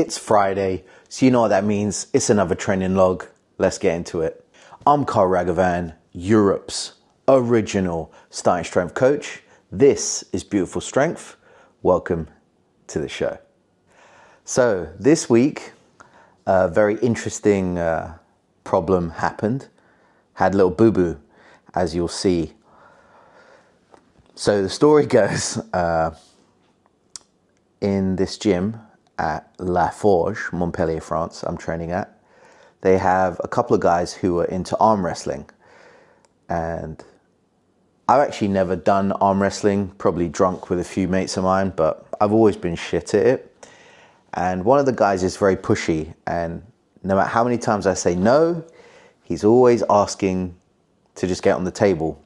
It's Friday, so you know what that means. It's another training log. Let's get into it. I'm Carl Ragavan, Europe's original starting strength coach. This is Beautiful Strength. Welcome to the show. So this week, a very interesting problem happened. Had a little boo-boo, as you'll see. So the story goes, in this gym at La Forge, Montpellier, France, I'm training at, they have a couple of guys who are into arm wrestling. And I've actually never done arm wrestling, probably drunk with a few mates of mine, but I've always been shit at it. And one of the guys is very pushy, and no matter how many times I say no, he's always asking to just get on the table.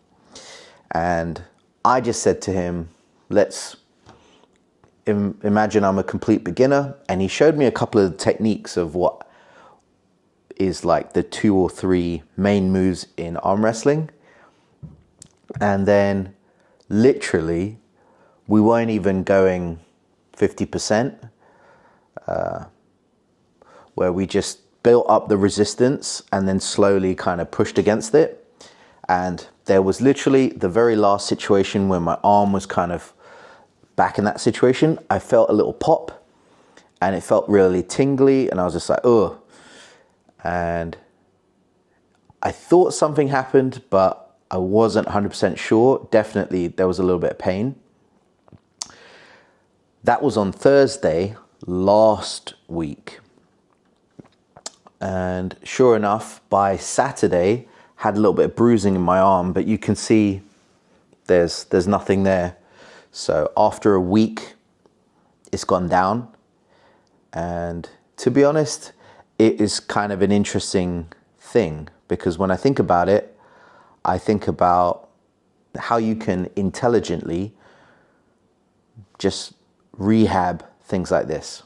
And I just said to him, let's imagine I'm a complete beginner. And he showed me a couple of techniques of what is like the 2 or 3 main moves in arm wrestling. And then literally, we weren't even going 50%, where we just built up the resistance and then slowly kind of pushed against it. And there was literally the very last situation where my arm was kind of back in that situation. I felt a little pop and it felt really tingly, and I was just like, ugh. And I thought something happened, but I wasn't 100% sure. Definitely there was a little bit of pain. That was on Thursday last week. And sure enough, by Saturday, had a little bit of bruising in my arm, but you can see there's nothing there. So after a week, it's gone down. And to be honest, it is kind of an interesting thing, because when I think about it, I think about how you can intelligently just rehab things like this.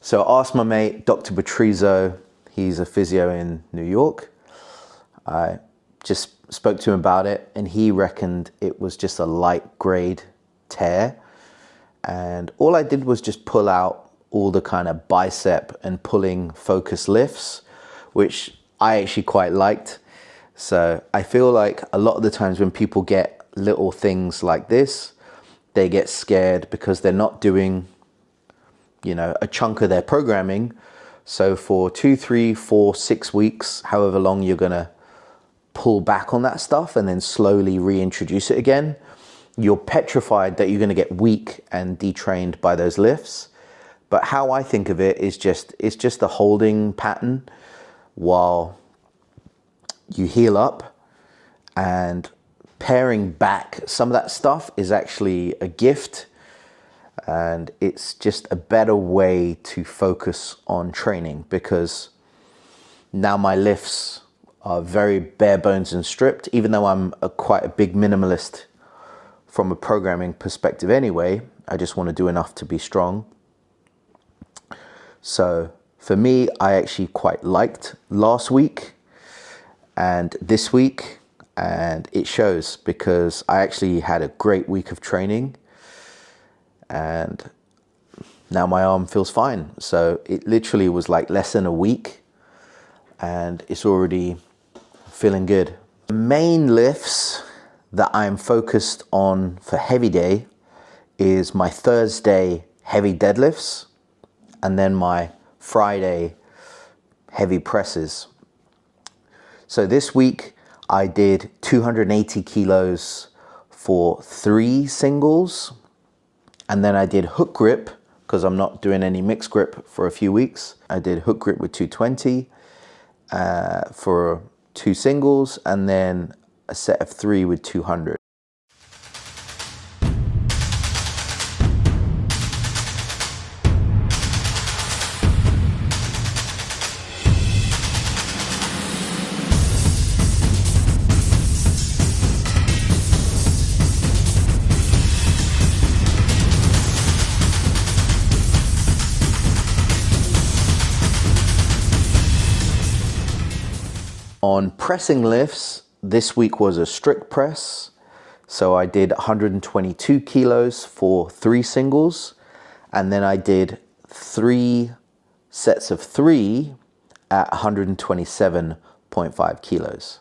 So I asked my mate, Dr. Patrizio, he's a physio in New York. I just spoke to him about it, and he reckoned it was just a light grade tear. And all I did was just pull out all the kind of bicep and pulling focus lifts, which I actually quite liked. So I feel like a lot of the times when people get little things like this, they get scared because they're not doing, a chunk of their programming. So for 2, 3, 4, 6 weeks, however long you're gonna pull back on that stuff and then slowly reintroduce it again, you're petrified that you're gonna get weak and detrained by those lifts. But how I think of it is it's just a holding pattern while you heal up, and paring back some of that stuff is actually a gift. And it's just a better way to focus on training, because now my lifts are very bare bones and stripped, even though I'm quite a big minimalist from a programming perspective anyway. I just want to do enough to be strong. So for me, I actually quite liked last week and this week, and it shows because I actually had a great week of training. And now my arm feels fine. So it literally was like less than a week and it's already feeling good. The main lifts that I'm focused on for heavy day is my Thursday heavy deadlifts and then my Friday heavy presses. So this week I did 280 kilos for 3 singles. And then I did hook grip, because I'm not doing any mixed grip for a few weeks. I did hook grip with 220 for 2 singles, and then a set of 3 with 200. On pressing lifts, this week was a strict press. So I did 122 kilos for 3 singles. And then I did 3 sets of 3 at 127.5 kilos.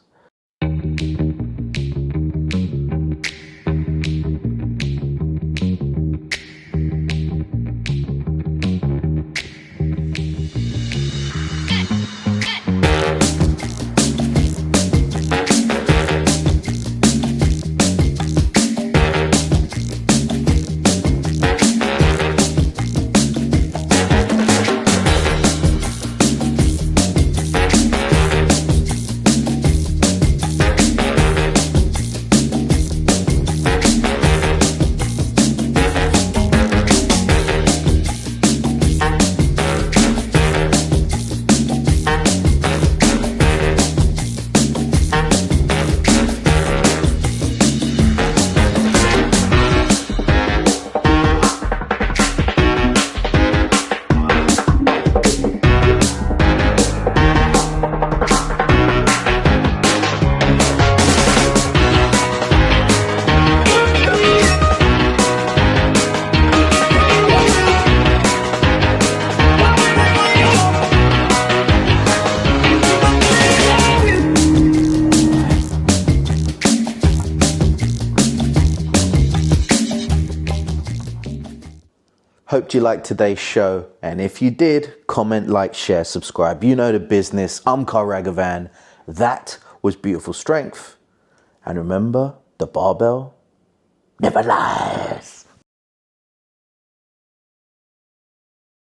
Hope you liked today's show, and if you did, comment, like, share, subscribe. You know the business. I'm Carl Ragavan. That was Beautiful Strength. And remember, the barbell never lies.